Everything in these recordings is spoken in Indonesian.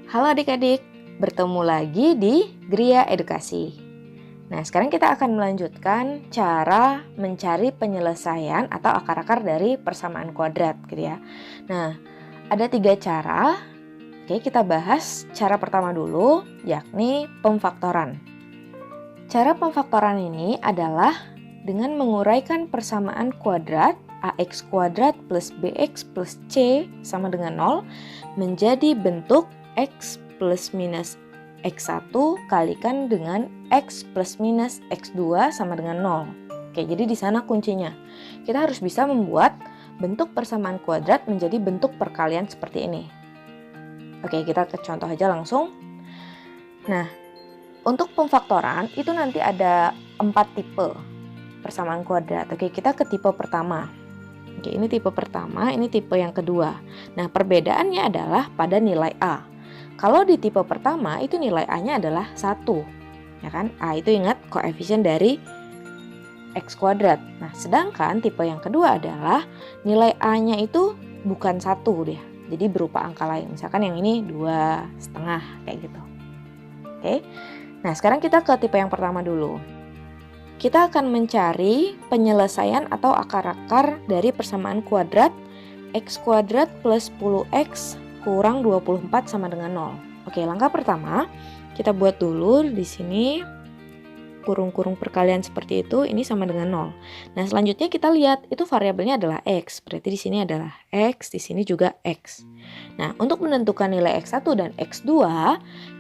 Halo adik-adik, bertemu lagi di Gria Edukasi. Nah, sekarang kita akan melanjutkan cara mencari penyelesaian atau akar-akar dari persamaan kuadrat gitu ya. Nah, ada 3 cara. Oke, kita bahas cara pertama dulu, yakni pemfaktoran. Cara pemfaktoran ini adalah dengan menguraikan persamaan kuadrat ax kuadrat plus bx plus c sama dengan 0 menjadi bentuk x plus minus x1 kalikan dengan x plus minus x2 sama dengan 0. Oke, jadi di sana kuncinya. Kita harus bisa membuat bentuk persamaan kuadrat menjadi bentuk perkalian seperti ini. Oke, kita ke contoh aja langsung. Nah, untuk pemfaktoran itu nanti ada 4 tipe persamaan kuadrat. Oke, kita ke tipe pertama. Oke, ini tipe pertama, ini tipe yang kedua. Nah, perbedaannya adalah pada nilai A. Kalau di tipe pertama itu nilai A-nya adalah 1. Ya kan? A itu ingat koefisien dari X kuadrat. Nah, sedangkan tipe yang kedua adalah nilai A-nya itu bukan 1 deh. Jadi berupa angka lain. Misalkan yang ini 2,5 kayak gitu. Oke. Nah, sekarang kita ke tipe yang pertama dulu. Kita akan mencari penyelesaian atau akar-akar dari persamaan kuadrat X kuadrat plus 10X kurang 24 sama dengan 0. Oke, langkah pertama kita buat dulu di sini kurung-kurung perkalian seperti itu, ini sama dengan 0. Nah, selanjutnya kita lihat itu variabelnya adalah X. Berarti di sini adalah X, di sini juga X. Nah, untuk menentukan nilai X1 dan X2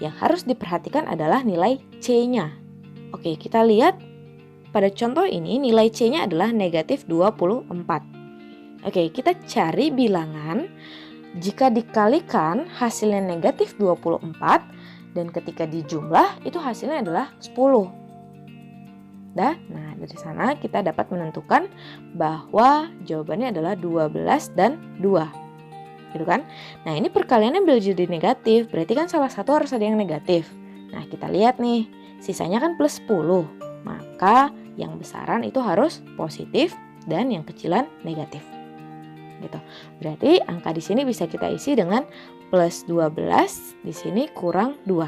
yang harus diperhatikan adalah nilai C-nya. Oke, kita lihat pada contoh ini nilai C-nya adalah negatif 24. Oke, kita cari bilangan jika dikalikan hasilnya negatif 24 dan ketika dijumlah itu hasilnya adalah 10. Nah, dari sana kita dapat menentukan bahwa jawabannya adalah 12 dan 2. Gitu kan? Nah, ini perkaliannya ambil jadi negatif, berarti kan salah satu harus ada yang negatif. Nah, kita lihat nih, sisanya kan plus 10. Maka yang besaran itu harus positif dan yang kecilan negatif. Gitu. Berarti angka di sini bisa kita isi dengan plus 12, di sini kurang 2.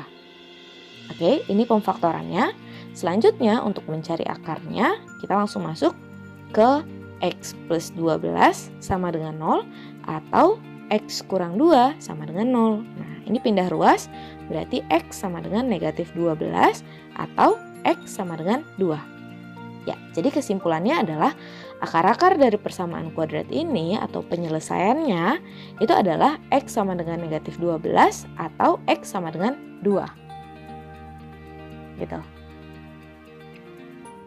Oke, ini pemfaktorannya. Selanjutnya untuk mencari akarnya, kita langsung masuk ke X plus 12 sama dengan 0 atau X kurang 2 sama dengan 0. Nah, ini pindah ruas, berarti X sama dengan negatif 12 atau X sama dengan 2. Ya, jadi kesimpulannya adalah akar-akar dari persamaan kuadrat ini atau penyelesaiannya itu adalah X sama dengan negatif 12 atau X sama dengan 2. Gitu.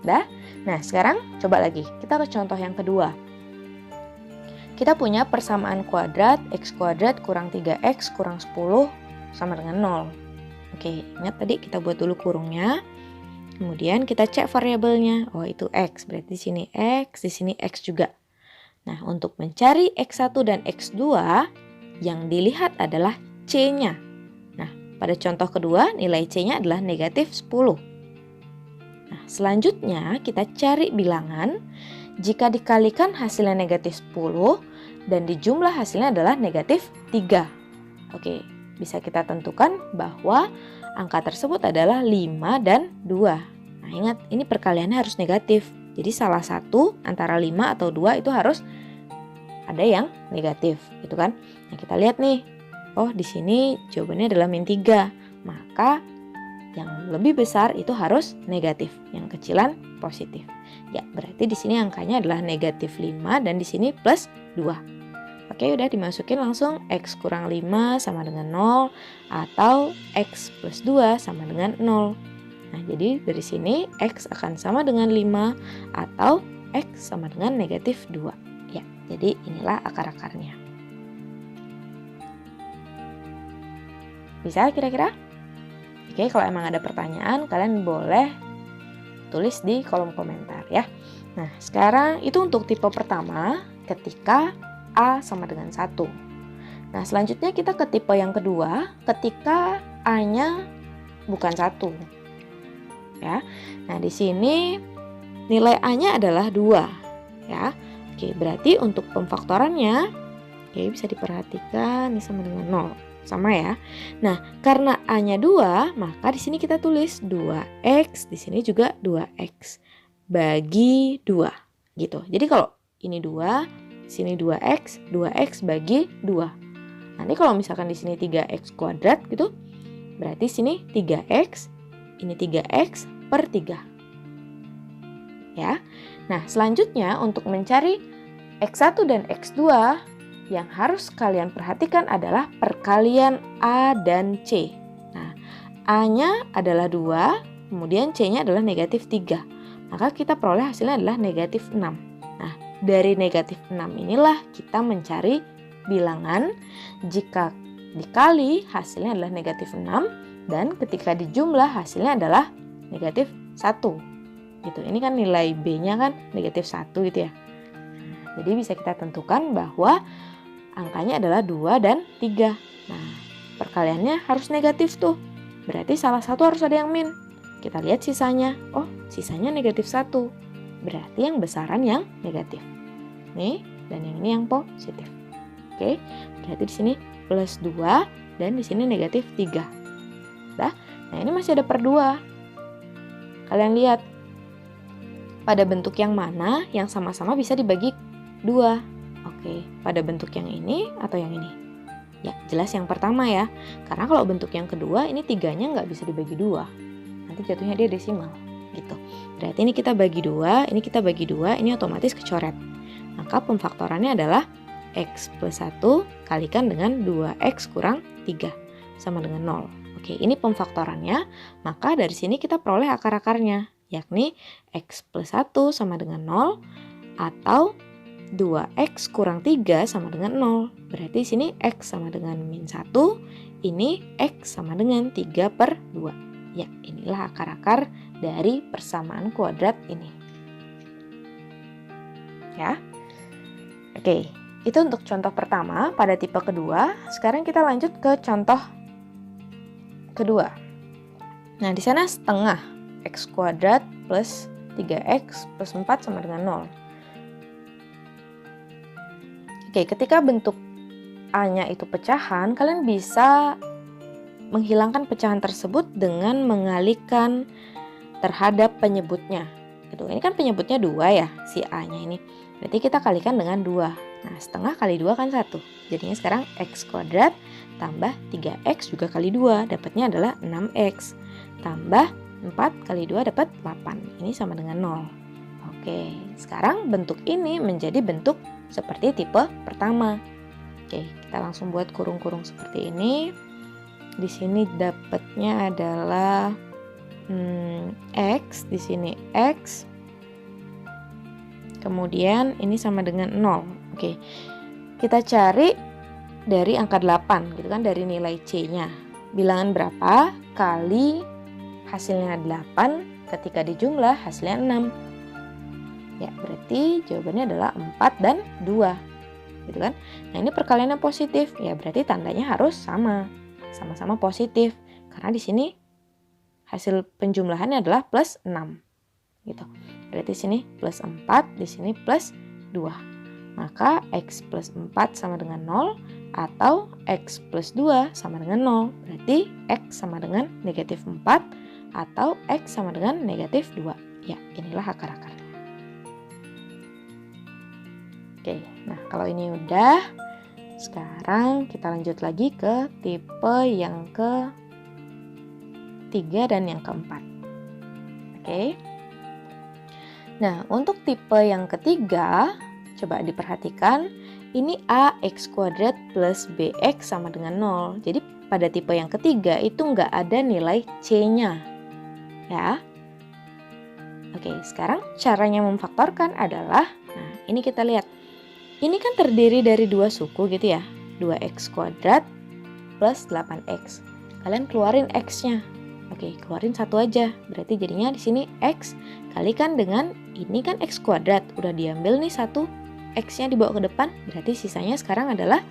Dah? Nah, sekarang coba lagi. Kita ke contoh yang kedua. Kita punya persamaan kuadrat X kuadrat kurang 3X kurang 10 sama dengan 0. Oke, ingat tadi kita buat dulu kurungnya. Kemudian kita cek variabelnya. Oh, itu X. Berarti di sini X, di sini X juga. Nah, untuk mencari X1 dan X2, yang dilihat adalah C-nya. Nah, pada contoh kedua, nilai C-nya adalah negatif 10. Nah, selanjutnya kita cari bilangan jika dikalikan hasilnya negatif 10 dan dijumlah hasilnya adalah negatif 3. Oke, bisa kita tentukan bahwa angka tersebut adalah 5 dan 2. Nah, ingat, ini perkaliannya harus negatif. Jadi salah satu antara 5 atau 2 itu harus ada yang negatif, gitu kan? Nah, kita lihat nih. Oh, di sini jawabannya adalah min 3. Maka yang lebih besar itu harus negatif, yang kecilan positif. Ya, berarti di sini angkanya adalah negatif 5 dan di sini plus 2. Oke, udah dimasukin langsung X kurang 5 sama dengan 0 atau X plus 2 sama dengan 0. Nah, jadi dari sini X akan sama dengan 5 atau X sama dengan negatif 2. Ya, jadi inilah akar-akarnya. Bisa kira-kira? Oke, kalau emang ada pertanyaan, kalian boleh tulis di kolom komentar ya. Nah, sekarang itu untuk tipe pertama ketika A sama dengan 1. Nah, selanjutnya kita ke tipe yang kedua ketika A-nya bukan 1. Ya. Nah, di sini nilai A-nya adalah 2, ya. Oke, berarti untuk pemfaktorannya oke bisa diperhatikan ini sama dengan 0. Sama ya. Nah, karena A-nya 2, maka di sini kita tulis 2X, di sini juga 2X. Bagi 2, gitu. Jadi kalau ini 2, sini 2X, 2X bagi 2. Nanti kalau misalkan di sini 3X kuadrat gitu, berarti sini 3X, ini 3X per 3. Ya. Nah, selanjutnya untuk mencari X1 dan X2, yang harus kalian perhatikan adalah perkalian A dan C. Nah, A-nya adalah 2, kemudian C-nya adalah negatif 3. Maka kita peroleh hasilnya adalah negatif 6. Nah, dari negatif 6 inilah kita mencari bilangan jika dikali hasilnya adalah negatif 6 dan ketika dijumlah hasilnya adalah negatif 1. Gitu. Ini kan nilai B-nya kan negatif 1 gitu ya. Jadi bisa kita tentukan bahwa angkanya adalah 2 dan 3. Nah, perkaliannya harus negatif tuh. Berarti salah satu harus ada yang min. Kita lihat sisanya. Oh, sisanya negatif 1. Berarti yang besaran yang negatif. Nih, dan yang ini yang positif. Oke, berarti di sini plus 2 dan di sini negatif 3. Nah, ini masih ada per 2. Kalian lihat pada bentuk yang mana yang sama-sama bisa dibagi 2. Oke, pada bentuk yang ini atau yang ini? Ya, jelas yang pertama ya. Karena kalau bentuk yang kedua, ini 3-nya nggak bisa dibagi 2. Nanti jatuhnya dia desimal, gitu. Berarti ini kita bagi 2, ini kita bagi 2, ini otomatis kecoret. Maka pemfaktorannya adalah X plus 1 kalikan dengan 2X kurang 3, sama dengan 0. Oke, ini pemfaktorannya. Maka dari sini kita peroleh akar-akarnya, yakni X plus 1 sama dengan 0, atau 2X kurang 3 sama dengan 0. Berarti sini X sama dengan min 1, ini X sama dengan 3 per 2. Ya, inilah akar-akar dari persamaan kuadrat ini. Ya. Oke, itu untuk contoh pertama pada tipe kedua. Sekarang kita lanjut ke contoh kedua. Nah, di sana setengah X kuadrat plus 3X plus 4 sama dengan 0. Oke, ketika bentuk A-nya itu pecahan, kalian bisa menghilangkan pecahan tersebut dengan mengalihkan terhadap penyebutnya. Gitu. Ini kan penyebutnya 2 ya, si A-nya ini. Berarti kita kalikan dengan 2. Nah, setengah kali 2 kan 1. Jadinya sekarang X kuadrat tambah 3X juga kali 2. Dapatnya adalah 6X. Tambah 4 kali 2 dapat 8. Ini sama dengan 0. Oke, sekarang bentuk ini menjadi bentuk seperti tipe pertama. Oke, kita langsung buat kurung-kurung seperti ini. Di sini dapatnya adalah X, di sini X. Kemudian ini sama dengan 0. Oke. Kita cari dari angka 8 gitu kan, dari nilai C-nya. Bilangan berapa kali hasilnya 8 ketika dijumlah hasilnya 6. Ya, berarti jawabannya adalah 4 dan 2. Gitu kan? Nah, ini perkaliannya positif. Ya, berarti tandanya harus sama. Sama-sama positif. Karena di sini hasil penjumlahannya adalah plus 6. Gitu. Berarti sini plus 4, di sini plus 2. Maka X plus 4 sama dengan 0 atau X plus 2 sama dengan 0. Berarti X sama dengan negatif 4 atau X sama dengan negatif 2. Ya, inilah akar-akarnya. Oke, nah kalau ini udah, sekarang kita lanjut lagi ke tipe yang ke-3 dan yang ke-4. Oke. Nah, untuk tipe yang ketiga, coba diperhatikan, ini AX kuadrat plus BX sama dengan 0. Jadi pada tipe yang ketiga itu nggak ada nilai C-nya. Ya. Oke, sekarang caranya memfaktorkan adalah, nah ini kita lihat. Ini kan terdiri dari 2 suku gitu ya. 2X kuadrat plus 8X. Kalian keluarin X-nya. Oke, keluarin satu aja. Berarti jadinya di sini X kalikan dengan ini kan X kuadrat. Udah diambil nih satu X-nya dibawa ke depan. Berarti sisanya sekarang adalah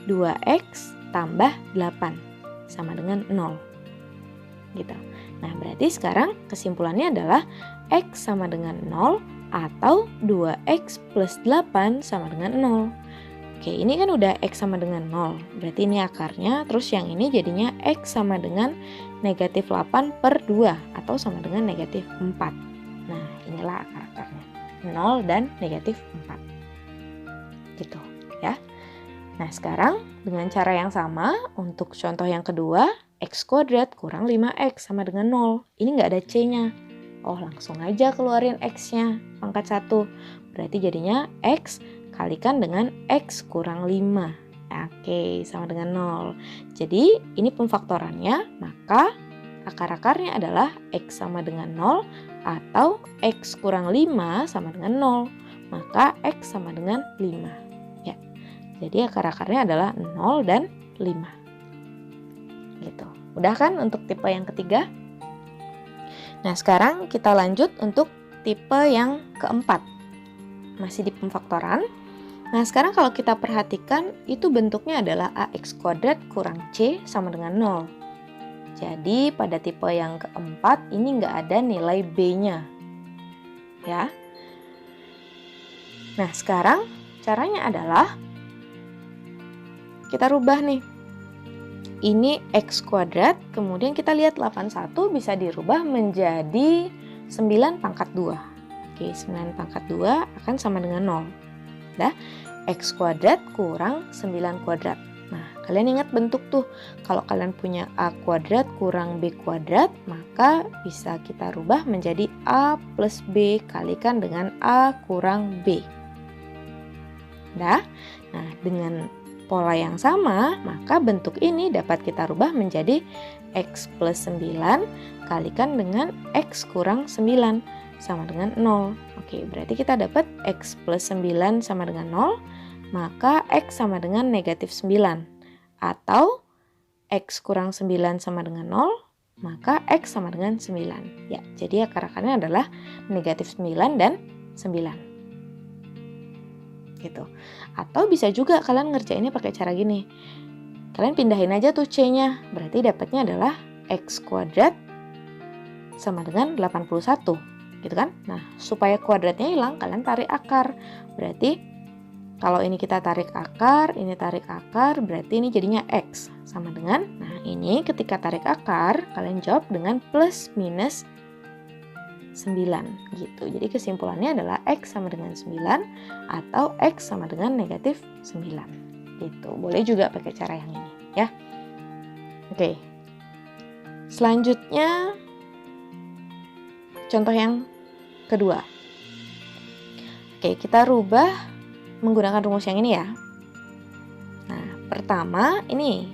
2X tambah 8 sama dengan 0. Gitu. Nah, berarti sekarang kesimpulannya adalah X sama dengan 0 atau 2X plus 8 sama dengan 0. Oke, ini kan udah X sama dengan 0. Berarti ini akarnya, terus yang ini jadinya X sama dengan negatif 8 per 2 atau sama dengan negatif 4. Nah, inilah akar-akarnya. 0 dan negatif 4. Gitu ya. Nah, sekarang dengan cara yang sama, untuk contoh yang kedua, X kuadrat kurang 5X sama dengan 0. Ini nggak ada C-nya. Oh, langsung aja keluarin X-nya, pangkat 1. Berarti jadinya X kalikan dengan X kurang 5. Oke, sama dengan 0. Jadi, ini pemfaktorannya, maka akar-akarnya adalah X sama dengan 0 atau X kurang 5 sama dengan 0. Maka X sama dengan 5. Ya, jadi akar-akarnya adalah 0 dan 5. Gitu. Udah kan untuk tipe yang ketiga? Nah, sekarang kita lanjut untuk tipe yang keempat. Masih di pemfaktoran. Nah, sekarang kalau kita perhatikan, itu bentuknya adalah AX kuadrat kurang C sama dengan 0. Jadi, pada tipe yang keempat, ini nggak ada nilai B-nya. Ya. Nah, sekarang caranya adalah kita rubah nih. Ini X kuadrat, kemudian kita lihat 81 bisa dirubah menjadi 9 pangkat 2. Oke, 9 pangkat 2 akan sama dengan 0. Dah, X kuadrat kurang 9 kuadrat. Nah, kalian ingat bentuk tuh. Kalau kalian punya A kuadrat kurang B kuadrat, maka bisa kita rubah menjadi A plus B kalikan dengan A kurang B. Dah, nah dengan pola yang sama, maka bentuk ini dapat kita rubah menjadi X plus 9 kalikan dengan X kurang 9 sama dengan 0. Oke, berarti kita dapat X plus 9 sama dengan 0, maka X sama dengan negatif 9. Atau X kurang 9 sama dengan 0, maka X sama dengan 9. Ya, jadi akar-akarnya adalah negatif 9 dan 9. Gitu. Atau bisa juga kalian ngerjainnya pakai cara gini. Kalian pindahin aja tuh C-nya, berarti dapatnya adalah X kuadrat sama dengan 81. Gitu kan? Nah, supaya kuadratnya hilang, kalian tarik akar. Berarti kalau ini kita tarik akar, ini tarik akar, berarti ini jadinya X sama dengan, nah ini ketika tarik akar, kalian jawab dengan plus minus 9 gitu. Jadi kesimpulannya adalah X sama dengan 9 atau X sama dengan negatif 9 gitu. Boleh juga pakai cara yang ini ya. Oke. Selanjutnya contoh yang kedua. Oke, kita rubah menggunakan rumus yang ini ya. Nah, pertama ini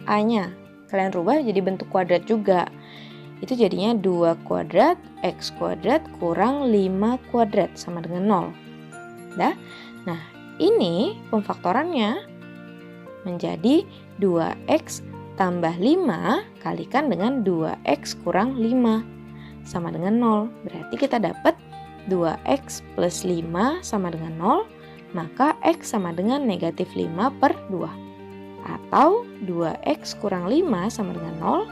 A-nya kalian rubah jadi bentuk kuadrat juga. Itu jadinya 2 kuadrat X kuadrat kurang 5 kuadrat sama dengan 0. Dah? Nah, ini pemfaktorannya menjadi 2X tambah 5 kalikan dengan 2X kurang 5 sama dengan 0. Berarti kita dapat 2X plus 5 sama dengan 0, maka X sama dengan negatif 5 per 2. Atau 2X kurang 5 sama dengan 0,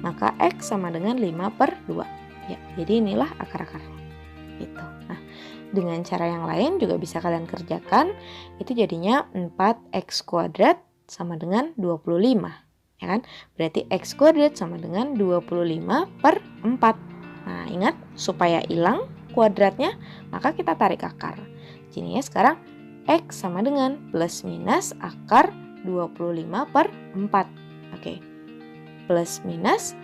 maka X sama dengan 5 per 2. Ya, jadi inilah akar-akarnya. Gitu. Nah, dengan cara yang lain juga bisa kalian kerjakan. Itu jadinya 4X kuadrat sama dengan 25. Ya kan? Berarti X kuadrat sama dengan 25 per 4. Nah, ingat, supaya hilang kuadratnya, maka kita tarik akar. Jadinya sekarang X sama dengan plus minus akar 25 per 4. Oke. Plus minus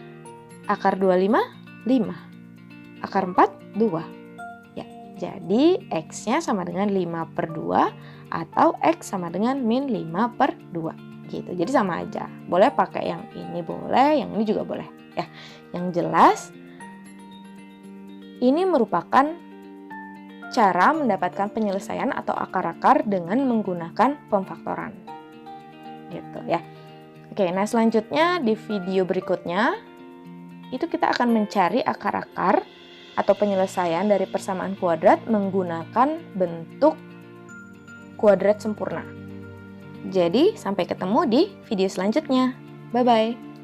akar 25, 5. Akar 4, 2. Ya, jadi X-nya sama dengan 5 per 2 atau X sama dengan min 5 per 2. Gitu, jadi sama aja. Boleh pakai yang ini boleh, yang ini juga boleh. Ya, yang jelas ini merupakan cara mendapatkan penyelesaian atau akar-akar dengan menggunakan pemfaktoran. Gitu ya. Oke, nah selanjutnya di video berikutnya itu kita akan mencari akar-akar atau penyelesaian dari persamaan kuadrat menggunakan bentuk kuadrat sempurna. Jadi, sampai ketemu di video selanjutnya. Bye-bye.